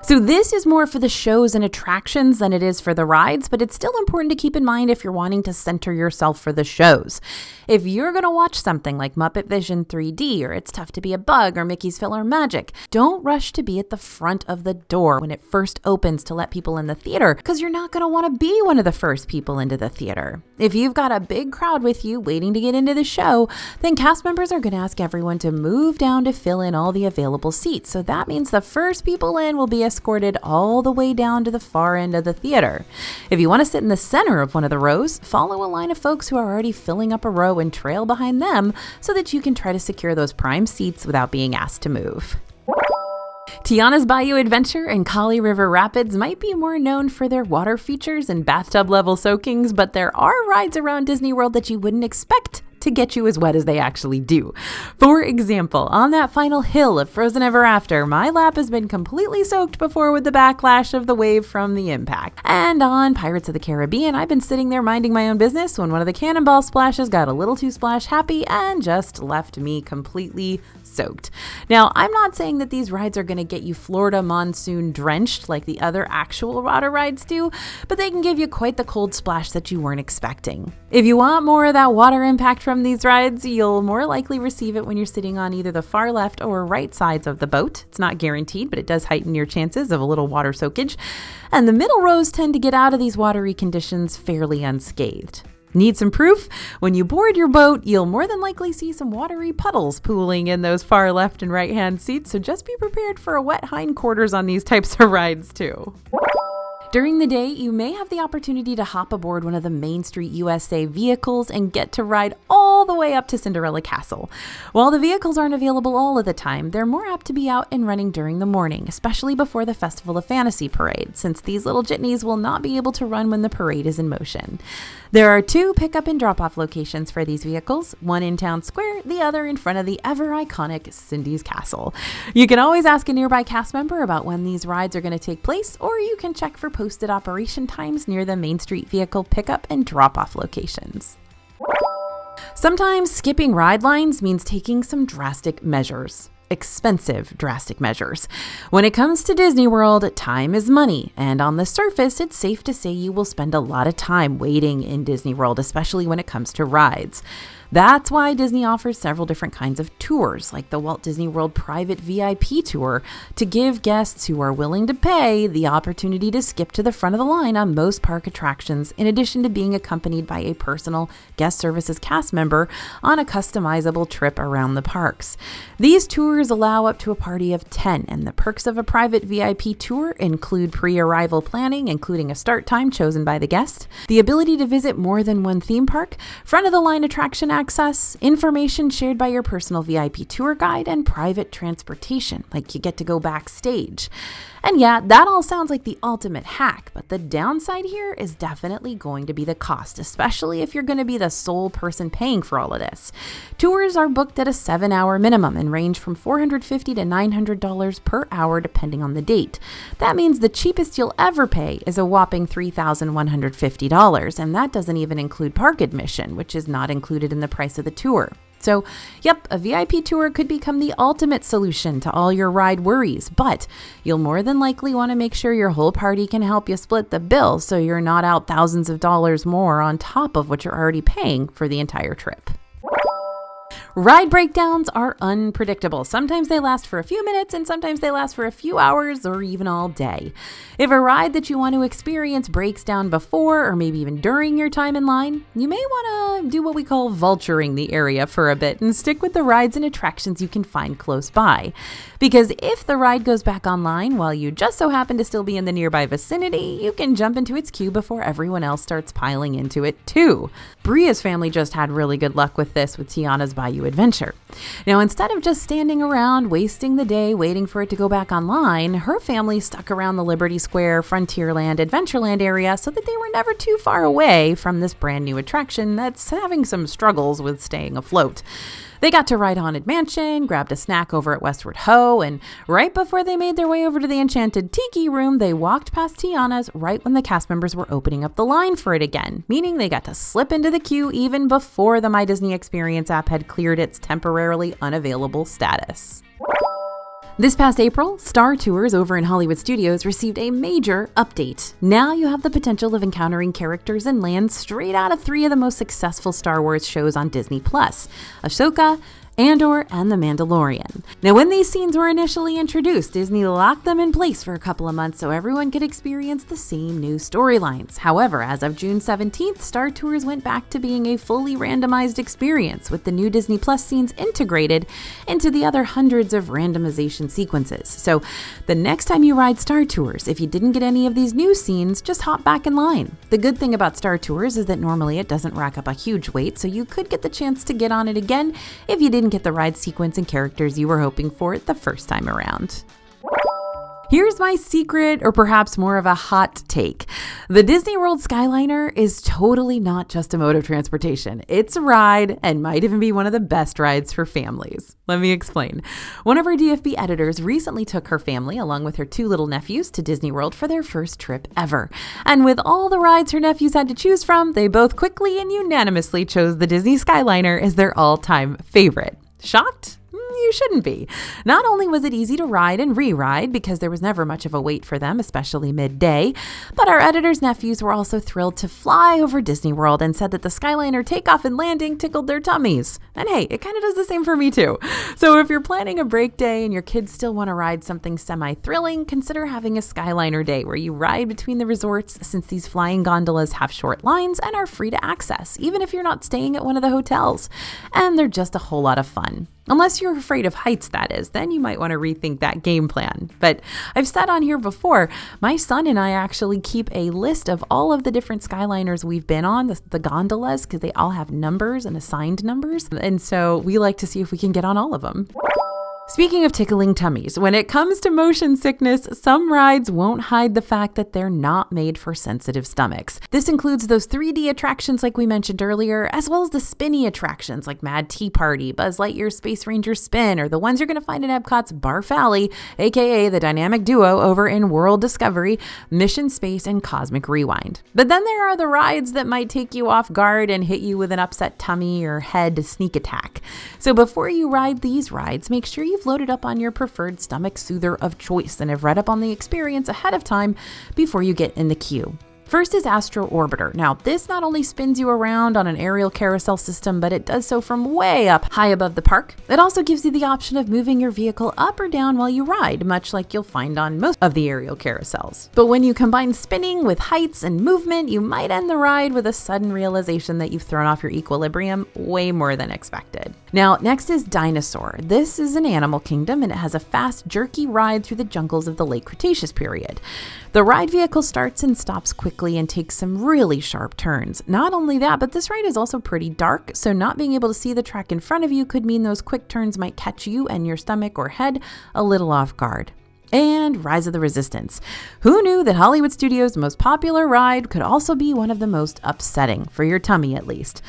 So this is more for the shows and attractions than it is for the rides, but it's still important to keep in mind if you're wanting to center yourself for the shows. If you're going to watch something like Muppet Vision 3D, or It's Tough to Be a Bug, or Mickey's Filler Magic, don't rush to be at the front of the door when it first opens to let people in the theater, because you're not going to want to be one of the first people into the theater. If you've got a big crowd with you waiting to get into the show, then cast members are going to ask everyone to move down to fill in all the available seats. So that means the first people in will be escorted all the way down to the far end of the theater. If you want to sit in the center of one of the rows, follow a line of folks who are already filling up a row and trail behind them so that you can try to secure those prime seats without being asked to move. Tiana's Bayou Adventure and Kali River Rapids might be more known for their water features and bathtub-level soakings, but there are rides around Disney World that you wouldn't expect to get you as wet as they actually do. For example, on that final hill of Frozen Ever After, my lap has been completely soaked before with the backlash of the wave from the impact. And on Pirates of the Caribbean, I've been sitting there minding my own business when one of the cannonball splashes got a little too splash happy and just left me completely soaked. Now, I'm not saying that these rides are going to get you Florida monsoon drenched like the other actual water rides do, but they can give you quite the cold splash that you weren't expecting. If you want more of that water impact from these rides, you'll more likely receive it when you're sitting on either the far left or right sides of the boat. It's not guaranteed, but it does heighten your chances of a little water soakage. And the middle rows tend to get out of these watery conditions fairly unscathed. Need some proof? When you board your boat, you'll more than likely see some watery puddles pooling in those far left and right hand seats, so just be prepared for a wet hindquarters on these types of rides too. During the day, you may have the opportunity to hop aboard one of the Main Street USA vehicles and get to ride all the way up to Cinderella Castle. While the vehicles aren't available all of the time, they're more apt to be out and running during the morning, especially before the Festival of Fantasy parade, since these little jitneys will not be able to run when the parade is in motion. There are 2 pickup and drop-off locations for these vehicles, one in Town Square, the other in front of the ever-iconic Cindy's Castle. You can always ask a nearby cast member about when these rides are going to take place, or you can check for posted operation times near the Main Street vehicle pickup and drop-off locations. Sometimes skipping ride lines means taking some drastic measures. Expensive drastic measures. When it comes to Disney World, time is money, and on the surface, it's safe to say you will spend a lot of time waiting in Disney World, especially when it comes to rides. That's why Disney offers several different kinds of tours, like the Walt Disney World Private VIP Tour, to give guests who are willing to pay the opportunity to skip to the front of the line on most park attractions, in addition to being accompanied by a personal guest services cast member on a customizable trip around the parks. These tours allow up to a party of 10, and the perks of a private VIP tour include pre-arrival planning, including a start time chosen by the guest, the ability to visit more than one theme park, front-of-the-line attraction access, information shared by your personal VIP tour guide, and private transportation, like you get to go backstage. And yeah, that all sounds like the ultimate hack, but the downside here is definitely going to be the cost, especially if you're going to be the sole person paying for all of this. Tours are booked at a 7-hour minimum and range from $450 to $900 per hour depending on the date. That means the cheapest you'll ever pay is a whopping $3,150, and that doesn't even include park admission, which is not included in the price of the tour. So, yep, a VIP tour could become the ultimate solution to all your ride worries, but you'll more than likely want to make sure your whole party can help you split the bill so you're not out thousands of dollars more on top of what you're already paying for the entire trip. Ride breakdowns are unpredictable. Sometimes they last for a few minutes and sometimes they last for a few hours or even all day. If a ride that you want to experience breaks down before or maybe even during your time in line, you may want to do what we call vulturing the area for a bit and stick with the rides and attractions you can find close by. Because if the ride goes back online while you just so happen to still be in the nearby vicinity, you can jump into its queue before everyone else starts piling into it too. Bria's family just had really good luck with this with Tiana's Bayou Adventure. Now, instead of just standing around wasting the day waiting for it to go back online, her family stuck around the Liberty Square, Frontierland, Adventureland area so that they were never too far away from this brand new attraction that's having some struggles with staying afloat. They got to ride Haunted Mansion, grabbed a snack over at Westward Ho, and right before they made their way over to the Enchanted Tiki Room, they walked past Tiana's right when the cast members were opening up the line for it again, meaning they got to slip into the queue even before the My Disney Experience app had cleared its temporarily unavailable status. This past April, Star Tours over in Hollywood Studios received a major update. Now you have the potential of encountering characters and lands straight out of 3 of the most successful Star Wars shows on Disney+, Ahsoka, Andor, and The Mandalorian. Now, when these scenes were initially introduced, Disney locked them in place for a couple of months so everyone could experience the same new storylines. However, as of June 17th, Star Tours went back to being a fully randomized experience with the new Disney Plus scenes integrated into the other hundreds of randomization sequences. So the next time you ride Star Tours, if you didn't get any of these new scenes, just hop back in line. The good thing about Star Tours is that normally it doesn't rack up a huge wait, so you could get the chance to get on it again if you didn't get the ride sequence and characters you were hoping for the first time around. Here's my secret, or perhaps more of a hot take. The Disney World Skyliner is totally not just a mode of transportation. It's a ride and might even be one of the best rides for families. Let me explain. One of our DFB editors recently took her family, along with her 2 little nephews, to Disney World for their first trip ever. And with all the rides her nephews had to choose from, they both quickly and unanimously chose the Disney Skyliner as their all-time favorite. Shocked? You shouldn't be. Not only was it easy to ride and re-ride because there was never much of a wait for them, especially midday, but our editor's nephews were also thrilled to fly over Disney World and said that the Skyliner takeoff and landing tickled their tummies. And hey, it kind of does the same for me too. So if you're planning a break day and your kids still want to ride something semi-thrilling, consider having a Skyliner day where you ride between the resorts, since these flying gondolas have short lines and are free to access, even if you're not staying at one of the hotels. And they're just a whole lot of fun. Unless you're afraid of heights, that is, then you might want to rethink that game plan. But I've said on here before, my son and I actually keep a list of all of the different Skyliners we've been on, the gondolas, because they all have numbers and assigned numbers. And so we like to see if we can get on all of them. Speaking of tickling tummies, when it comes to motion sickness, some rides won't hide the fact that they're not made for sensitive stomachs. This includes those 3D attractions like we mentioned earlier, as well as the spinny attractions like Mad Tea Party, Buzz Lightyear's Space Ranger Spin, or the ones you're going to find in Epcot's Barf Alley, aka the dynamic duo over in World Discovery, Mission Space, and Cosmic Rewind. But then there are the rides that might take you off guard and hit you with an upset tummy or head sneak attack. So before you ride these rides, make sure you've loaded up on your preferred stomach soother of choice and have read up on the experience ahead of time before you get in the queue. First is Astro Orbiter. Now, this not only spins you around on an aerial carousel system, but it does so from way up high above the park. It also gives you the option of moving your vehicle up or down while you ride, much like you'll find on most of the aerial carousels. But when you combine spinning with heights and movement, you might end the ride with a sudden realization that you've thrown off your equilibrium way more than expected. Now, next is Dinosaur. This is an animal kingdom, and it has a fast, jerky ride through the jungles of the late Cretaceous period. The ride vehicle starts and stops quickly and takes some really sharp turns. Not only that, but this ride is also pretty dark, so not being able to see the track in front of you could mean those quick turns might catch you and your stomach or head a little off guard. And Rise of the Resistance. Who knew that Hollywood Studios' most popular ride could also be one of the most upsetting, for your tummy at least?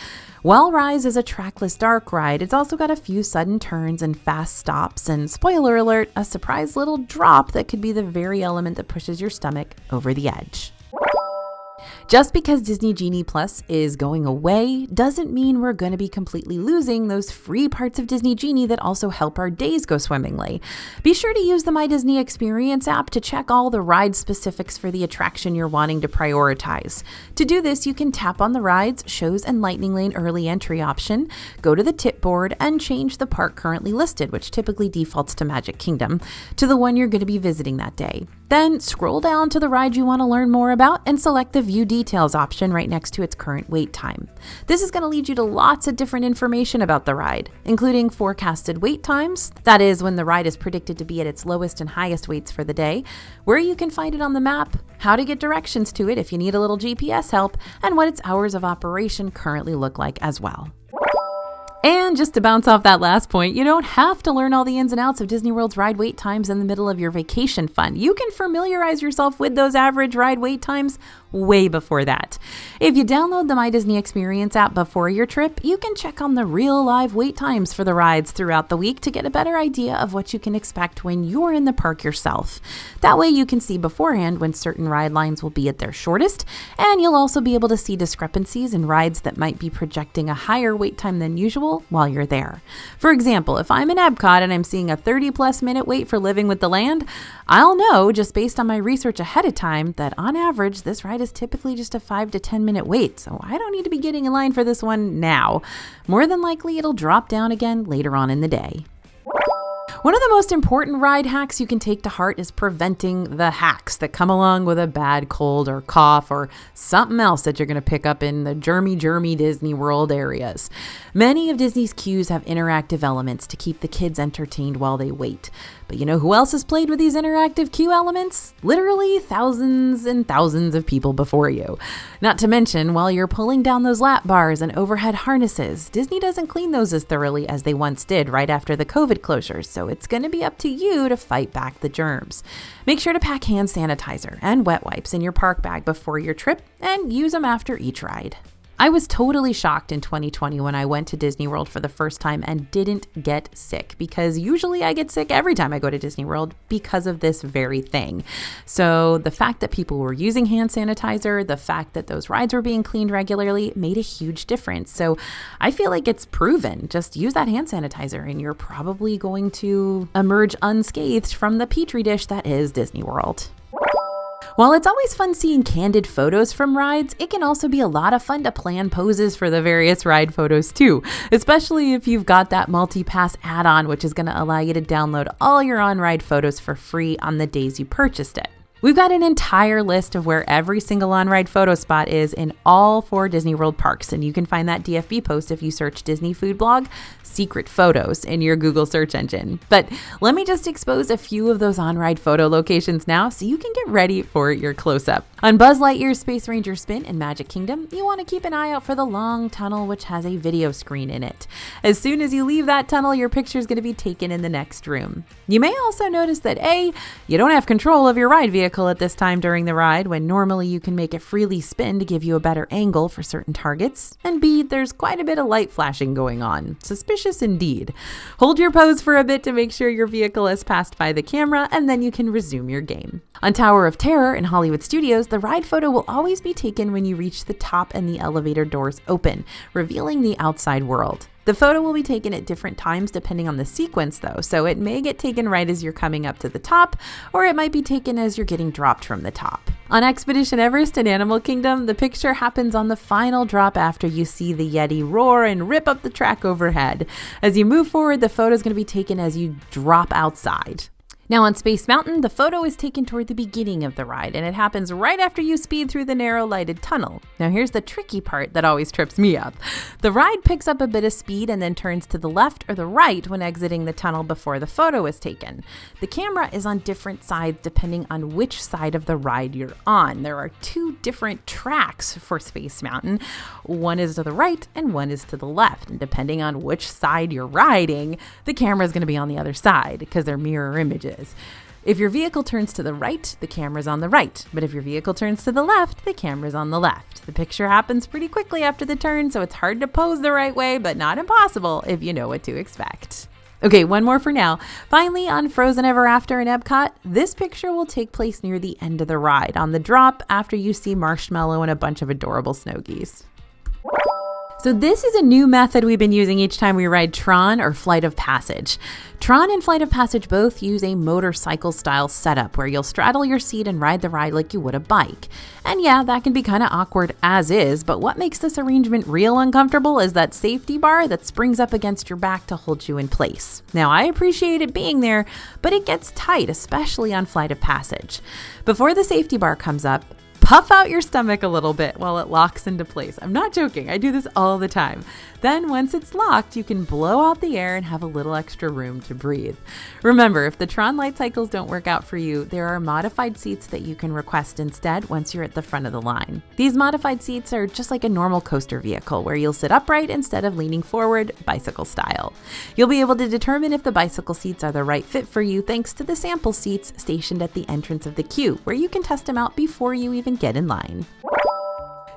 While Rise is a trackless dark ride, it's also got a few sudden turns and fast stops, and spoiler alert, a surprise little drop that could be the very element that pushes your stomach over the edge. Just because Disney Genie Plus is going away doesn't mean we're going to be completely losing those free parts of Disney Genie that also help our days go swimmingly. Be sure to use the My Disney Experience app to check all the ride specifics for the attraction you're wanting to prioritize. To do this, you can tap on the rides, shows, and Lightning Lane early entry option, go to the tip board, and change the park currently listed, which typically defaults to Magic Kingdom, to the one you're going to be visiting that day. Then scroll down to the ride you want to learn more about and select the View Details option right next to its current wait time. This is going to lead you to lots of different information about the ride, including forecasted wait times, that is when the ride is predicted to be at its lowest and highest waits for the day, where you can find it on the map, how to get directions to it if you need a little GPS help, and what its hours of operation currently look like as well. And just to bounce off that last point, you don't have to learn all the ins and outs of Disney World's ride wait times in the middle of your vacation fun. You can familiarize yourself with those average ride wait times way before that. If you download the My Disney Experience app before your trip, you can check on the real live wait times for the rides throughout the week to get a better idea of what you can expect when you're in the park yourself. That way you can see beforehand when certain ride lines will be at their shortest, and you'll also be able to see discrepancies in rides that might be projecting a higher wait time than usual while you're there. For example, if I'm in Epcot and I'm seeing a 30+ minute wait for Living with the Land, I'll know just based on my research ahead of time that on average this ride is typically just a 5 to 10 minute wait, so I don't need to be getting in line for this one now. More than likely it'll drop down again later on in the day. One of the most important ride hacks you can take to heart is preventing the hacks that come along with a bad cold or cough or something else that you're going to pick up in the germy Disney World areas. Many of Disney's queues have interactive elements to keep the kids entertained while they wait. But you know who else has played with these interactive queue elements? Literally thousands and thousands of people before you. Not to mention, while you're pulling down those lap bars and overhead harnesses, Disney doesn't clean those as thoroughly as they once did right after the COVID closures, so it's going to be up to you to fight back the germs. Make sure to pack hand sanitizer and wet wipes in your park bag before your trip and use them after each ride. I was totally shocked in 2020 when I went to Disney World for the first time and didn't get sick, because usually I get sick every time I go to Disney World because of this very thing. So the fact that people were using hand sanitizer, the fact that those rides were being cleaned regularly made a huge difference. So I feel like it's proven. Just use that hand sanitizer and you're probably going to emerge unscathed from the petri dish that is Disney World. While it's always fun seeing candid photos from rides, it can also be a lot of fun to plan poses for the various ride photos too, especially if you've got that multi-pass add-on, which is going to allow you to download all your on-ride photos for free on the days you purchased it. We've got an entire list of where every single on-ride photo spot is in all 4 Disney World parks, and you can find that DFB post if you search Disney Food Blog Secret Photos in your Google search engine. But let me just expose a few of those on-ride photo locations now so you can get ready for your close-up. On Buzz Lightyear's Space Ranger Spin in Magic Kingdom, you want to keep an eye out for the long tunnel which has a video screen in it. As soon as you leave that tunnel, your picture is going to be taken in the next room. You may also notice that A, you don't have control of your ride vehicle at this time during the ride, when normally you can make it freely spin to give you a better angle for certain targets, and B, there's quite a bit of light flashing going on. Suspicious indeed. Hold your pose for a bit to make sure your vehicle has passed by the camera, and then you can resume your game. On Tower of Terror in Hollywood Studios, the ride photo will always be taken when you reach the top and the elevator doors open, revealing the outside world. The photo will be taken at different times depending on the sequence though, so it may get taken right as you're coming up to the top, or it might be taken as you're getting dropped from the top. On Expedition Everest in Animal Kingdom, the picture happens on the final drop after you see the Yeti roar and rip up the track overhead. As you move forward, the photo is going to be taken as you drop outside. Now on Space Mountain, the photo is taken toward the beginning of the ride, and it happens right after you speed through the narrow lighted tunnel. Now here's the tricky part that always trips me up. The ride picks up a bit of speed and then turns to the left or the right when exiting the tunnel before the photo is taken. The camera is on different sides depending on which side of the ride you're on. There are 2 different tracks for Space Mountain. One is to the right and one is to the left. And depending on which side you're riding, the camera is going to be on the other side because they're mirror images. If your vehicle turns to the right, the camera's on the right. But if your vehicle turns to the left, the camera's on the left. The picture happens pretty quickly after the turn, so it's hard to pose the right way, but not impossible if you know what to expect. Okay, one more for now. Finally, on Frozen Ever After in Epcot, this picture will take place near the end of the ride, on the drop after you see Marshmallow and a bunch of adorable snow geese. So this is a new method we've been using each time we ride Tron or Flight of Passage. Tron and Flight of Passage both use a motorcycle style setup where you'll straddle your seat and ride the ride like you would a bike. And yeah, that can be kind of awkward as is, but what makes this arrangement real uncomfortable is that safety bar that springs up against your back to hold you in place. Now, I appreciate it being there, but it gets tight, especially on Flight of Passage. Before the safety bar comes up, puff out your stomach a little bit while it locks into place. I'm not joking. I do this all the time. Then once it's locked, you can blow out the air and have a little extra room to breathe. Remember, if the Tron light cycles don't work out for you, there are modified seats that you can request instead once you're at the front of the line. These modified seats are just like a normal coaster vehicle where you'll sit upright instead of leaning forward, bicycle style. You'll be able to determine if the bicycle seats are the right fit for you thanks to the sample seats stationed at the entrance of the queue, where you can test them out before you even get in line.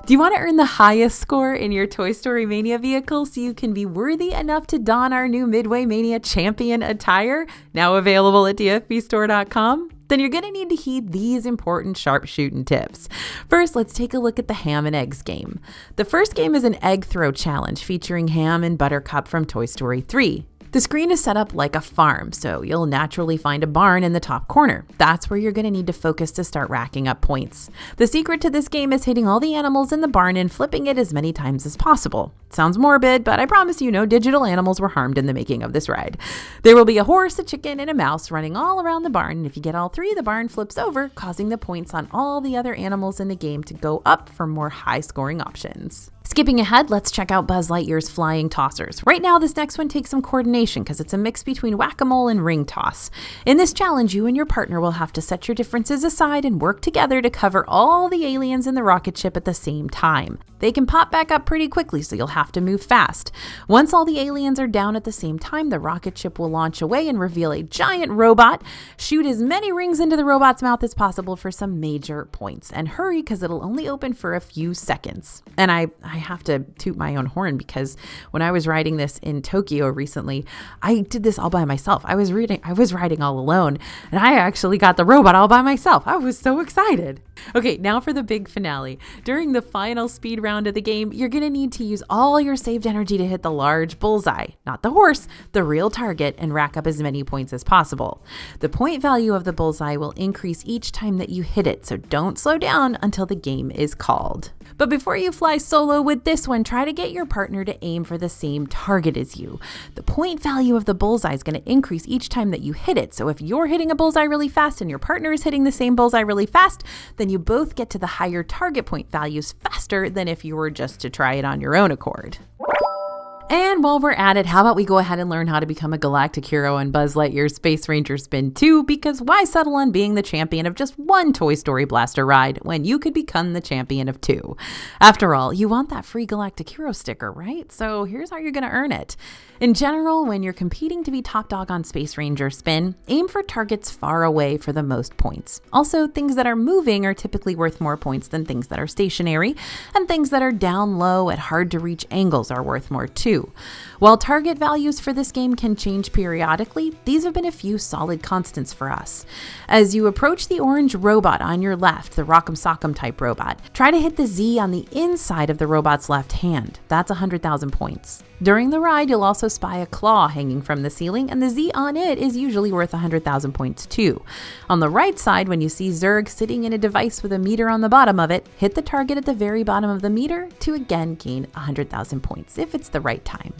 Do you want to earn the highest score in your Toy Story Mania vehicle so you can be worthy enough to don our new Midway Mania Champion attire, now available at dfbstore.com? Then you're going to need to heed these important sharpshooting tips. First, let's take a look at the Ham and Eggs game. The first game is an egg throw challenge featuring Ham and Buttercup from Toy Story 3. The screen is set up like a farm, so you'll naturally find a barn in the top corner. That's where you're going to need to focus to start racking up points. The secret to this game is hitting all the animals in the barn and flipping it as many times as possible. Sounds morbid, but I promise you no digital animals were harmed in the making of this ride. There will be a horse, a chicken, and a mouse running all around the barn, and if you get all 3, the barn flips over, causing the points on all the other animals in the game to go up for more high-scoring options. Skipping ahead, let's check out Buzz Lightyear's flying tossers. Right now, this next one takes some coordination because it's a mix between whack-a-mole and ring toss. In this challenge, you and your partner will have to set your differences aside and work together to cover all the aliens in the rocket ship at the same time. They can pop back up pretty quickly, so you'll have to move fast. Once all the aliens are down at the same time, the rocket ship will launch away and reveal a giant robot. Shoot as many rings into the robot's mouth as possible for some major points. And hurry, because it'll only open for a few seconds. And I have to toot my own horn because when I was riding this in Tokyo recently, I did this all by myself. I was riding all alone, and I actually got the robot all by myself. I was so excited. Okay, now for the big finale. During the final speed round of the game, you're going to need to use all your saved energy to hit the large bullseye, not the horse, the real target, and rack up as many points as possible. The point value of the bullseye will increase each time that you hit it, so don't slow down until the game is called. But before you fly solo with this one, try to get your partner to aim for the same target as you. The point value of the bullseye is going to increase each time that you hit it. So if you're hitting a bullseye really fast and your partner is hitting the same bullseye really fast, then you both get to the higher target point values faster than if you were just to try it on your own accord. And while we're at it, how about we go ahead and learn how to become a galactic hero on Buzz Lightyear's Space Ranger Spin 2, because why settle on being the champion of just one Toy Story Blaster ride when you could become the champion of 2? After all, you want that free galactic hero sticker, right? So here's how you're going to earn it. In general, when you're competing to be top dog on Space Ranger Spin, aim for targets far away for the most points. Also, things that are moving are typically worth more points than things that are stationary, and things that are down low at hard to reach angles are worth more too. While target values for this game can change periodically, these have been a few solid constants for us. As you approach the orange robot on your left, the Rock'em Sock'em type robot, try to hit the Z on the inside of the robot's left hand. That's 100,000 points. During the ride, you'll also spy a claw hanging from the ceiling, and the Z on it is usually worth 100,000 points too. On the right side, when you see Zurg sitting in a device with a meter on the bottom of it, hit the target at the very bottom of the meter to again gain 100,000 points if it's the right time.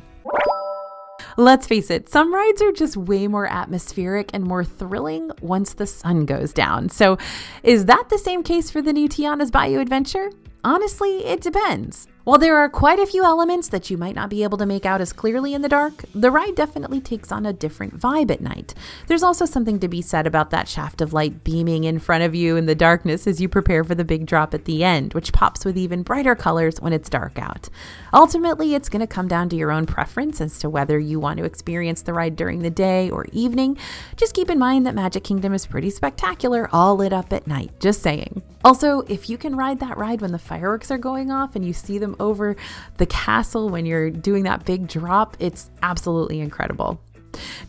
Let's face it, some rides are just way more atmospheric and more thrilling once the sun goes down. So is that the same case for the new Tiana's Bayou adventure? Honestly, it depends. While there are quite a few elements that you might not be able to make out as clearly in the dark, the ride definitely takes on a different vibe at night. There's also something to be said about that shaft of light beaming in front of you in the darkness as you prepare for the big drop at the end, which pops with even brighter colors when it's dark out. Ultimately, it's going to come down to your own preference as to whether you want to experience the ride during the day or evening. Just keep in mind that Magic Kingdom is pretty spectacular, all lit up at night, just saying. Also, if you can ride that ride when the fireworks are going off and you see them over the castle when you're doing that big drop, it's absolutely incredible.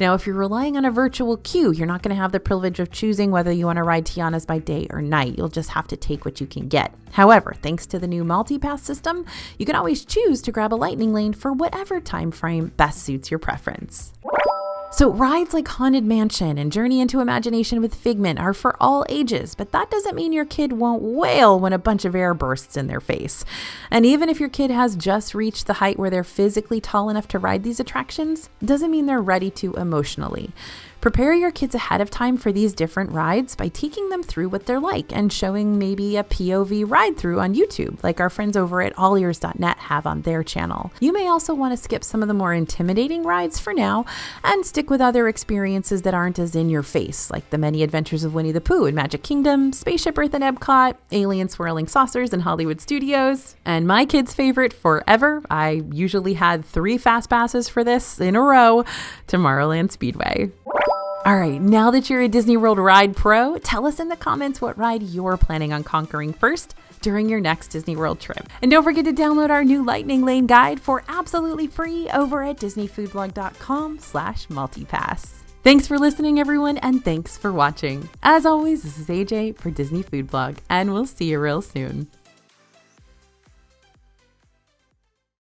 Now, if you're relying on a virtual queue, you're not going to have the privilege of choosing whether you want to ride Tiana's by day or night. You'll just have to take what you can get. However, thanks to the new multi-pass system, you can always choose to grab a lightning lane for whatever time frame best suits your preference. So rides like Haunted Mansion and Journey into Imagination with Figment are for all ages, but that doesn't mean your kid won't wail when a bunch of air bursts in their face. And even if your kid has just reached the height where they're physically tall enough to ride these attractions, doesn't mean they're ready to emotionally. Prepare your kids ahead of time for these different rides by taking them through what they're like and showing maybe a POV ride through on YouTube, like our friends over at allears.net have on their channel. You may also want to skip some of the more intimidating rides for now and stick with other experiences that aren't as in your face, like the many adventures of Winnie the Pooh in Magic Kingdom, Spaceship Earth in Epcot, Alien Swirling Saucers in Hollywood Studios, and my kid's favorite forever, I usually had 3 fast passes for this in a row, Tomorrowland Speedway. All right, now that you're a Disney World ride pro, tell us in the comments what ride you're planning on conquering first during your next Disney World trip. And don't forget to download our new Lightning Lane guide for absolutely free over at disneyfoodblog.com/multipass. Thanks for listening, everyone, and thanks for watching. As always, this is AJ for Disney Food Blog, and we'll see you real soon.